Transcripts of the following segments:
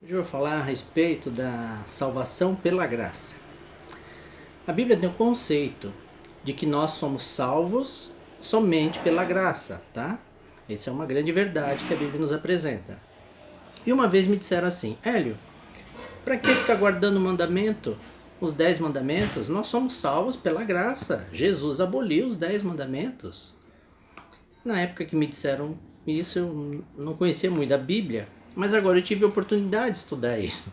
Hoje eu vou falar a respeito da salvação pela graça. A Bíblia tem o conceito de que nós somos salvos somente pela graça, tá? Essa é uma grande verdade que a Bíblia nos apresenta. E uma vez me disseram assim: Hélio, para que ficar guardando o mandamento, os 10 mandamentos? Nós somos salvos pela graça. Jesus aboliu os 10 mandamentos. Na época que me disseram isso, eu não conhecia muito a Bíblia, mas agora eu tive a oportunidade de estudar isso.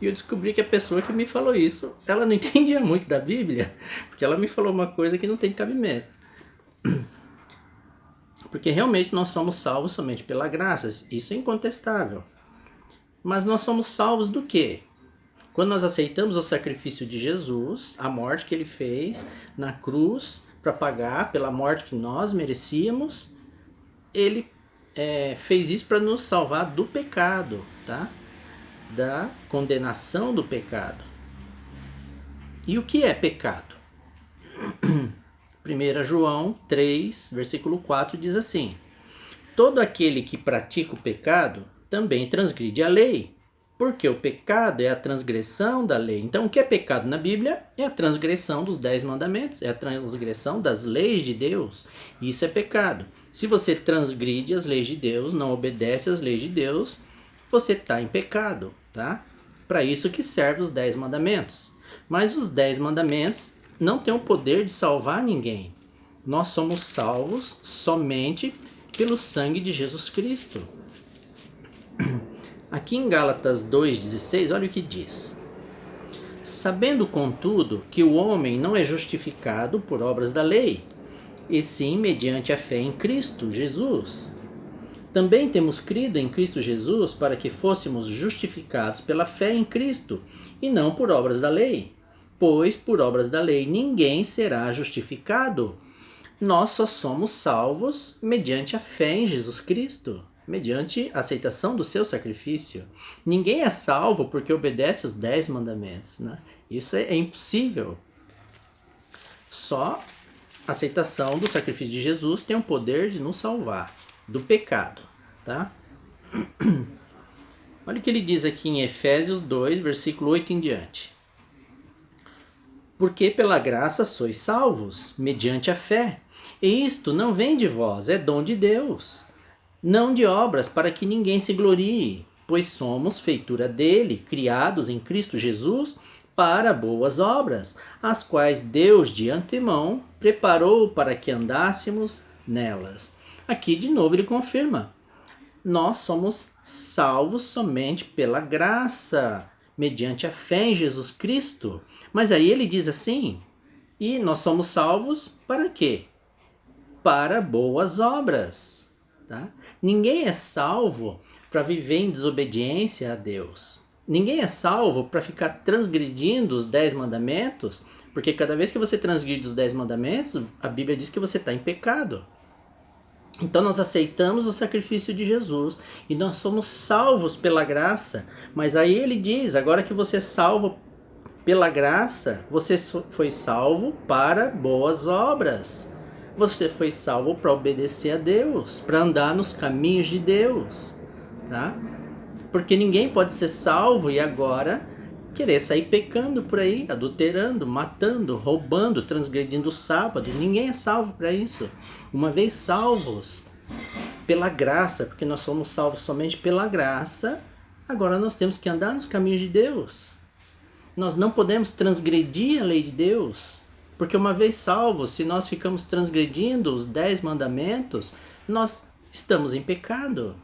E eu descobri que a pessoa que me falou isso, ela não entendia muito da Bíblia, porque ela me falou uma coisa que não tem cabimento. Porque realmente nós somos salvos somente pela graça, isso é incontestável. Mas nós somos salvos do quê? Quando nós aceitamos o sacrifício de Jesus, a morte que ele fez na cruz para pagar pela morte que nós merecíamos, ele fez isso para nos salvar do pecado, tá? Da condenação do pecado. E o que é pecado? 1 João 3, versículo 4 diz assim: todo aquele que pratica o pecado também transgride a lei, porque o pecado é a transgressão da lei. Então, o que é pecado na Bíblia? É a transgressão dos 10 mandamentos, é a transgressão das leis de Deus. Isso é pecado. Se você transgride as leis de Deus, não obedece às leis de Deus, você está em pecado, tá? Para isso que servem os 10 mandamentos. Mas os 10 mandamentos não têm o poder de salvar ninguém. Nós somos salvos somente pelo sangue de Jesus Cristo. Aqui em Gálatas 2,16, olha o que diz: sabendo, contudo, que o homem não é justificado por obras da lei, e sim mediante a fé em Cristo Jesus. Também temos crido em Cristo Jesus para que fôssemos justificados pela fé em Cristo, e não por obras da lei. Pois por obras da lei ninguém será justificado. Nós só somos salvos mediante a fé em Jesus Cristo, mediante a aceitação do seu sacrifício. Ninguém é salvo porque obedece os 10 mandamentos, né? Isso é impossível. Só a aceitação do sacrifício de Jesus tem o poder de nos salvar do pecado, tá? Olha o que ele diz aqui em Efésios 2, versículo 8 em diante. Porque pela graça sois salvos, mediante a fé. E isto não vem de vós, é dom de Deus. Não de obras, para que ninguém se glorie, pois somos feitura dele, criados em Cristo Jesus, para boas obras, as quais Deus de antemão preparou para que andássemos nelas. Aqui de novo ele confirma: nós somos salvos somente pela graça, mediante a fé em Jesus Cristo. Mas aí ele diz assim: e nós somos salvos para quê? Para boas obras. Tá? Ninguém é salvo para viver em desobediência a Deus. Ninguém é salvo para ficar transgredindo os 10 mandamentos, porque cada vez que você transgride os 10 mandamentos, a Bíblia diz que você está em pecado. Então nós aceitamos o sacrifício de Jesus e nós somos salvos pela graça. Mas aí ele diz, agora que você é salvo pela graça, você foi salvo para boas obras. Você foi salvo para obedecer a Deus, para andar nos caminhos de Deus, tá? Porque ninguém pode ser salvo e agora querer sair pecando por aí, adulterando, matando, roubando, transgredindo o sábado. Ninguém é salvo para isso. Uma vez salvos pela graça, porque nós somos salvos somente pela graça, agora nós temos que andar nos caminhos de Deus. Nós não podemos transgredir a lei de Deus, porque uma vez salvos, se nós ficamos transgredindo os 10 mandamentos, nós estamos em pecado.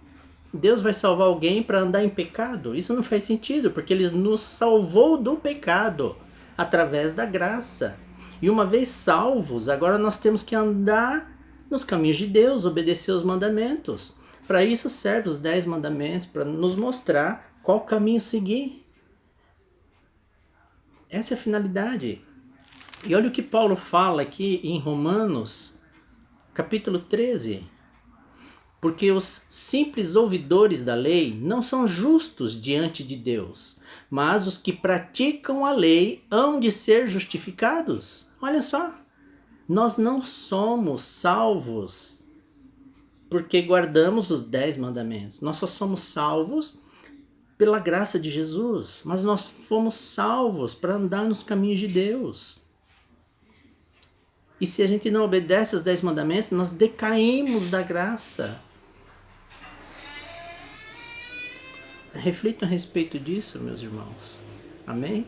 Deus vai salvar alguém para andar em pecado? Isso não faz sentido, porque Ele nos salvou do pecado através da graça. E uma vez salvos, agora nós temos que andar nos caminhos de Deus, obedecer os mandamentos. Para isso servem os 10 mandamentos, para nos mostrar qual caminho seguir. Essa é a finalidade. E olha o que Paulo fala aqui em Romanos, capítulo 13. Porque os simples ouvidores da lei não são justos diante de Deus, mas os que praticam a lei hão de ser justificados. Olha só, nós não somos salvos porque guardamos os 10 mandamentos. Nós só somos salvos pela graça de Jesus, mas nós fomos salvos para andar nos caminhos de Deus. E se a gente não obedece aos 10 mandamentos, nós decaímos da graça. Reflitam a respeito disso, meus irmãos. Amém?